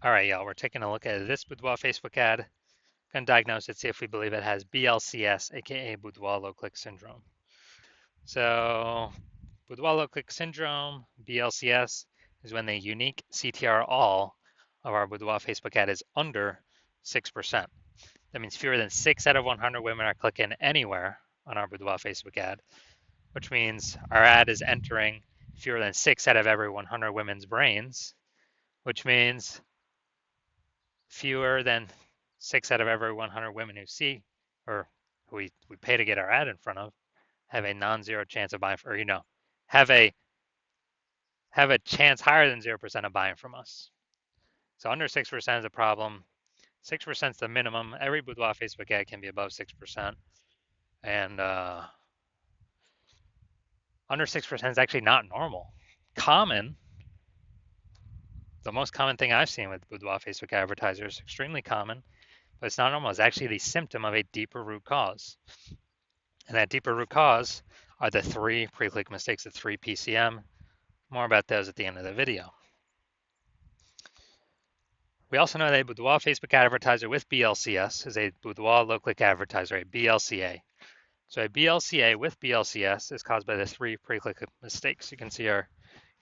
All right, y'all, we're taking a look at this Boudoir Facebook ad. Gonna diagnose it, see if we believe it has BLCS, aka Boudoir low click syndrome. So, Boudoir low click syndrome, BLCS, is when the unique CTR all of our Boudoir Facebook ad is under 6%. That means fewer than 6 out of 100 women are clicking anywhere on our Boudoir Facebook ad, which means our ad is entering fewer than 6 out of every 100 women's brains, which means fewer than 6 out of every 100 women who see or who we pay to get our ad in front of have a non-zero chance of buying, or have a chance higher than 0% of buying from us. So under 6% is a problem. 6% is the minimum. Every Boudoir Facebook ad can be above 6%, and under 6% is actually not normal. Common, the most common thing I've seen with Boudoir Facebook advertisers, extremely common, but it's not normal. It's actually the symptom of a deeper root cause. And that deeper root cause are the 3 pre-click mistakes, the 3 PCM. More about those at the end of the video. We also know that a Boudoir Facebook advertiser with BLCS is a Boudoir low-click advertiser, a BLCA. So a BLCA with BLCS is caused by the 3 pre-click mistakes. You can see our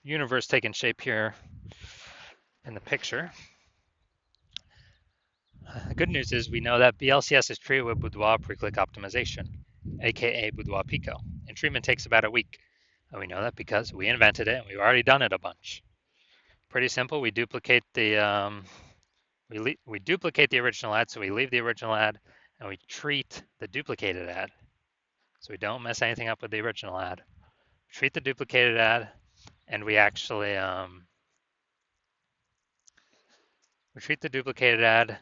universe taking shape here in the picture. The good news is we know that BLCS is treated with Boudoir pre-click optimization, aka Boudoir Pico, and treatment takes about a week. And we know that because we invented it and we've already done it a bunch. Pretty simple. We duplicate the original ad, so we leave the original ad and we treat the duplicated ad. So we don't mess anything up with the original ad. Treat the duplicated ad, and we actually treat the duplicated ad,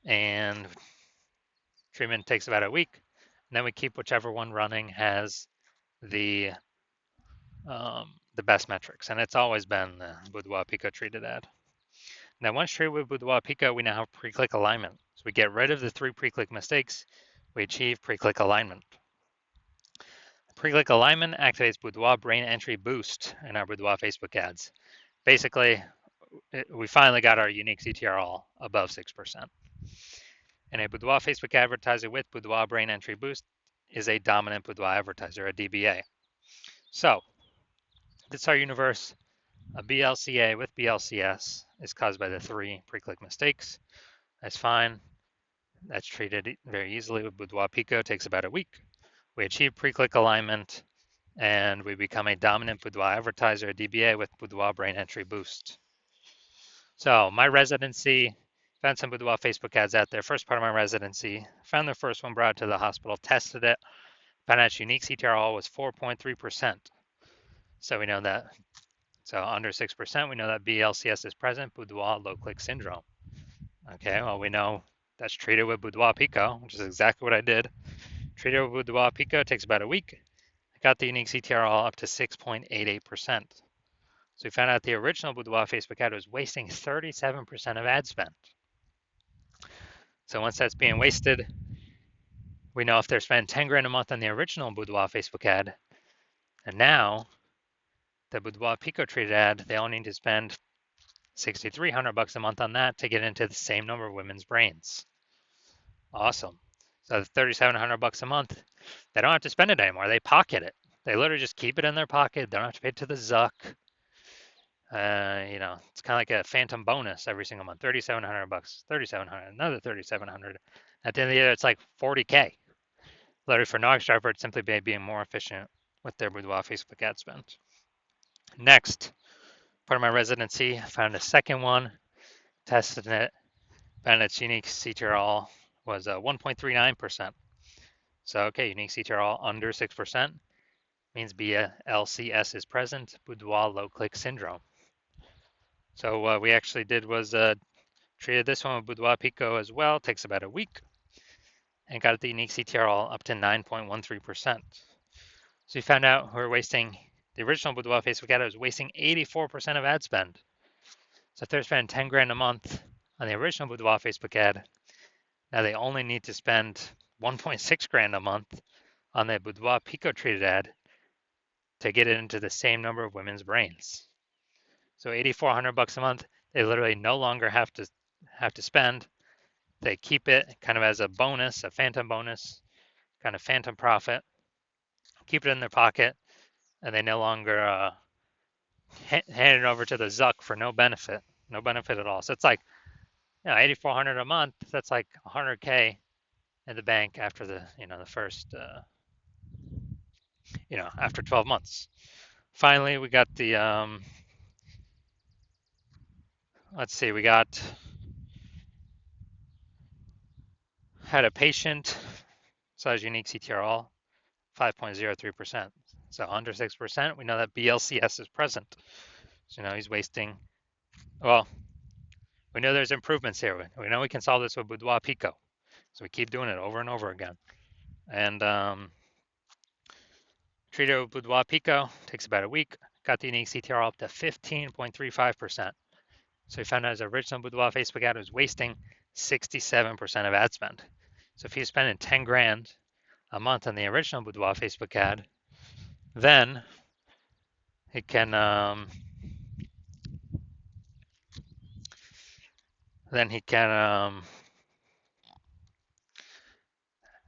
and treatment takes about a week. And then we keep whichever one running has the best metrics, and it's always been the Boudoir Pico treated ad. Now, once treated with Boudoir Pico, we now have pre-click alignment. So we get rid of the 3 pre-click mistakes. We achieve pre-click alignment. Pre-click alignment activates Boudoir brain entry boost in our Boudoir Facebook ads. Basically, we finally got our unique CTR all above 6%. And a Boudoir Facebook advertiser with Boudoir brain entry boost is a dominant Boudoir advertiser, a DBA. So, this is our universe. A BLCA with BLCS is caused by the 3 pre-click mistakes. That's fine. That's treated very easily with Boudoir Pico. It takes about a week. We achieve pre-click alignment, and we become a dominant Boudoir advertiser, a DBA with Boudoir brain entry boost. So my residency, found some Boudoir Facebook ads out there. First part of my residency, found the first one, brought it to the hospital, tested it, found out its unique CTR all was 4.3%. So we know that. So under 6%, we know that BLCS is present, Boudoir low click syndrome. Okay, well, we know that's treated with Boudoir Pico, which is exactly what I did. Treated with Boudoir Pico takes about a week. I got the unique CTR all up to 6.88%. So we found out the original Boudoir Facebook ad was wasting 37% of ad spend. So once that's being wasted, we know if they're spending 10 grand a month on the original Boudoir Facebook ad, and now the Boudoir Pico treated ad, they all need to spend $6,300 a month on that to get into the same number of women's brains. Awesome. So the $3,700 a month, they don't have to spend it anymore. They pocket it. They literally just keep it in their pocket. They don't have to pay it to the Zuck. It's kind of like a phantom bonus every single month. $3,700, $3,700, another $3,700. At the end of the year, it's like $40K. Literally for no extra effort, simply by being more efficient with their Boudoir Facebook ad spend. Next, part of my residency, I found a second one, tested it, found its unique CTR all was 1.39%. So, okay, unique CTR all under 6% means BLCS is present, Boudoir low click syndrome. So what we actually did was treated this one with Boudoir Pico as well. Takes about a week, and got the unique CTR all up to 9.13%. So we found out we're wasting, the original Boudoir Facebook ad was wasting 84% of ad spend. So if they're spending 10 grand a month on the original Boudoir Facebook ad, now they only need to spend 1.6 grand a month on the Boudoir Pico treated ad to get it into the same number of women's brains. So $8,400 a month, they literally no longer have to have to spend, they keep it kind of as a bonus, a phantom bonus, kind of phantom profit, keep it in their pocket, and they no longer hand it over to the Zuck for no benefit at all. So it's like, 8,400 a month. That's like 100K in the bank after the first, after 12 months. Finally, we got the, let's see, we had a patient size unique CTRL 5.03%. So under 6%, we know that BLCS is present. So he's wasting, well, we know there's improvements here. We know we can solve this with Boudoir Pico. So we keep doing it over and over again. And treated with Boudoir Pico, takes about a week, got the unique CTR up to 15.35%. So we found out his original Boudoir Facebook ad was wasting 67% of ad spend. So if he's spending 10 grand a month on the original Boudoir Facebook ad, then he can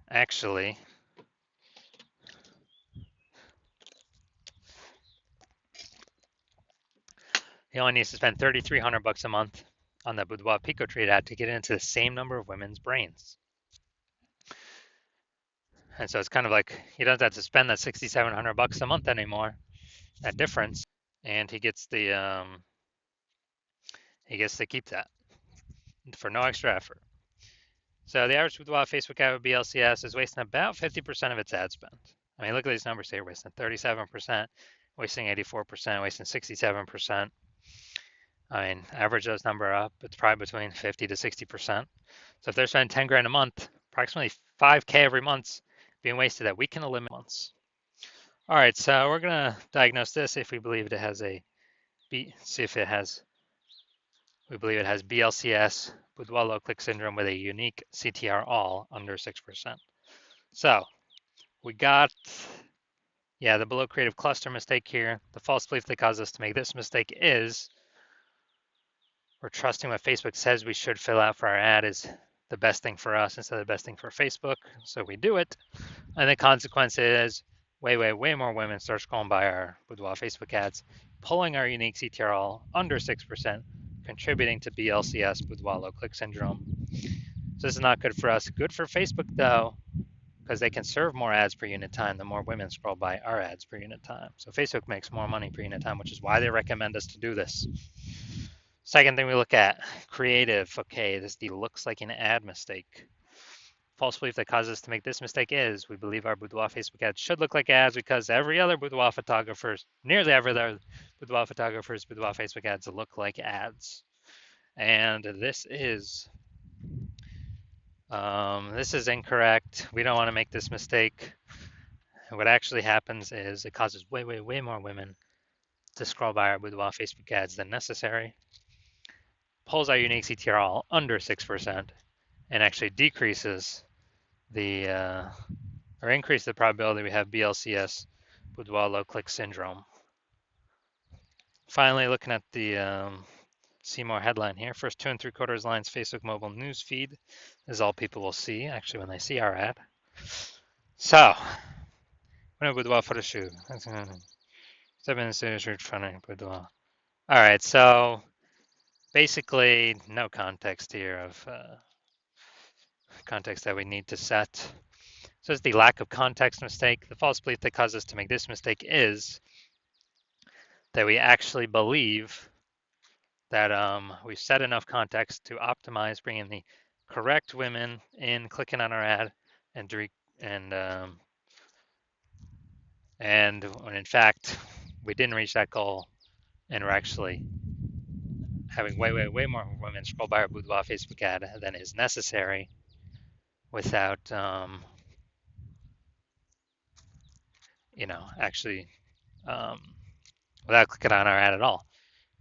actually he only needs to spend $3,300 a month on the Boudoir Pico trade ad to get into the same number of women's brains. And so it's kind of like he doesn't have to spend that $6,700 a month anymore, that difference, and he gets to keep that for no extra effort. So the average Boudoir Facebook ad with BLCS is wasting about 50% of its ad spend. I mean, look at these numbers here: wasting 37%, wasting 84%, wasting 67%. I mean, average those numbers up, it's probably between 50 to 60%. So if they're spending 10 grand a month, approximately 5K every month being wasted that we can eliminate months. All right, so we're gonna diagnose this if we believe it has we believe it has BLCS, Boudoir low click syndrome with a unique CTR all under 6%. So we got, the below creative cluster mistake here. The false belief that caused us to make this mistake is we're trusting what Facebook says we should fill out for our ad is the best thing for us instead of the best thing for Facebook. So we do it. And the consequence is way more women start scrolling by our Boudoir Facebook ads, pulling our unique CTRL under 6%, contributing to BLCS, Boudoir low click syndrome. So this is not good for us. Good for Facebook though, because they can serve more ads per unit time the more women scroll by our ads per unit time. So Facebook makes more money per unit time, which is why they recommend us to do this. Second thing we look at, creative. Okay, this looks like an ad mistake. False belief that causes us to make this mistake is we believe our Boudoir Facebook ads should look like ads because nearly every other Boudoir photographer's Boudoir Facebook ads look like ads. And this is incorrect. We don't want to make this mistake. What actually happens is it causes way more women to scroll by our Boudoir Facebook ads than necessary, pulls our unique CTR under 6%, and actually decreases or increase the probability we have BLCS, Boudoir low click syndrome. Finally, looking at the see more headline here. First 2 3/4 lines Facebook mobile news feed is all people will see actually when they see our ad. So, Boudoir photo shoot. 7 series funny Boudoir. All right, so basically no context here of context that we need to set. So it's the lack of context mistake. The false belief that caused us to make this mistake is that we actually believe that we've set enough context to optimize bringing the correct women in, clicking on our ad, and when in fact we didn't reach that goal, and we're actually having way more women scroll by our Boudoir Facebook ad than is necessary without actually without clicking on our ad at all.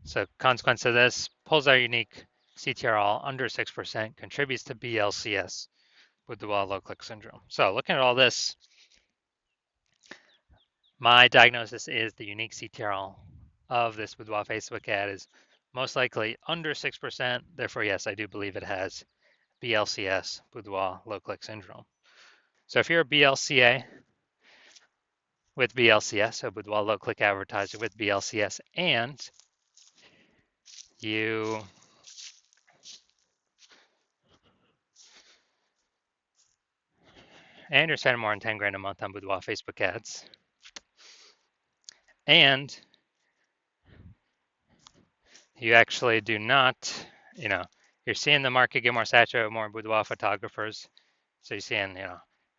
So consequence of this, pulls our unique CTRL under 6%, contributes to BLCS, Boudoir low click syndrome. So looking at all this, my diagnosis is the unique CTRL of this Boudoir Facebook ad is most likely under 6%. Therefore, yes, I do believe it has BLCS, Boudoir low click syndrome. So if you're a BLCA with BLCS, so Boudoir low click advertiser with BLCS, and you you're spending more than 10 grand a month on Boudoir Facebook ads, and you actually do not, you're seeing the market get more saturated with more boudoir photographers. So you're seeing,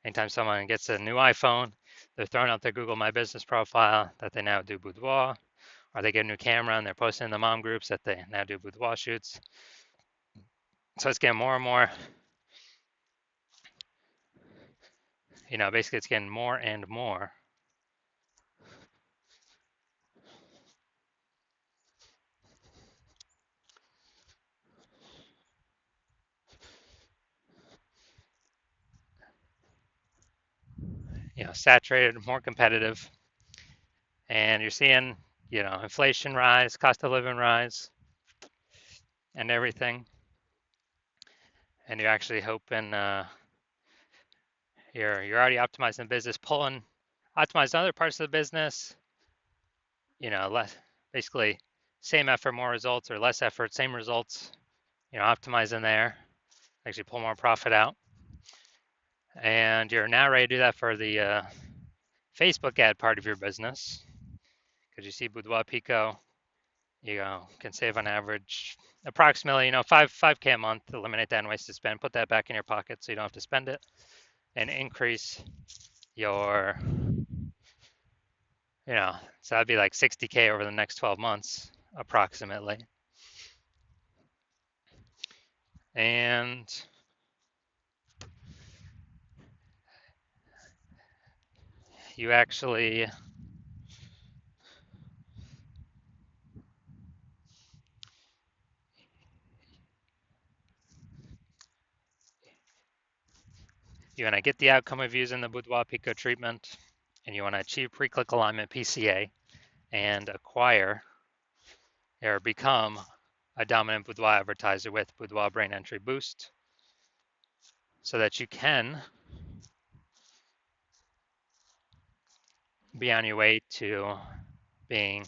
anytime someone gets a new iPhone, they're throwing out their Google My Business profile that they now do boudoir, or they get a new camera and they're posting in the mom groups that they now do boudoir shoots. So it's getting more and more, basically it's getting more and more. Saturated, more competitive, and you're seeing, inflation rise, cost of living rise, and everything. And you're actually hoping you're already optimizing the business, optimizing other parts of the business. Less, basically, same effort, more results, or less effort, same results. Optimizing there, actually pull more profit out. And you're now ready to do that for the Facebook ad part of your business, because you see Boudoir Pico, you can save on average approximately, 5K a month. Eliminate that wasted spend, put that back in your pocket so you don't have to spend it, and increase your, so that'd be like 60K over the next 12 months approximately. And you actually you want to get the outcome of using the Boudoir Pico treatment, and you want to achieve pre-click alignment PCA and acquire or become a dominant Boudoir advertiser with Boudoir Brain Entry Boost, so that you can be on your way to being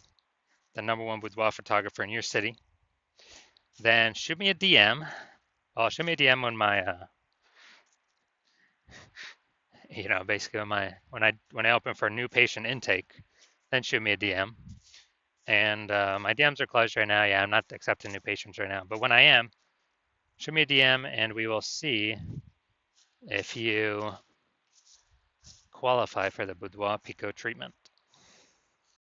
the #1 boudoir photographer in your city. Then shoot me a DM. Well, shoot me a DM when my basically when I open for a new patient intake, then shoot me a DM. And my DMs are closed right now. Yeah, I'm not accepting new patients right now. But when I am, shoot me a DM and we will see if you qualify for the Boudoir Pico treatment.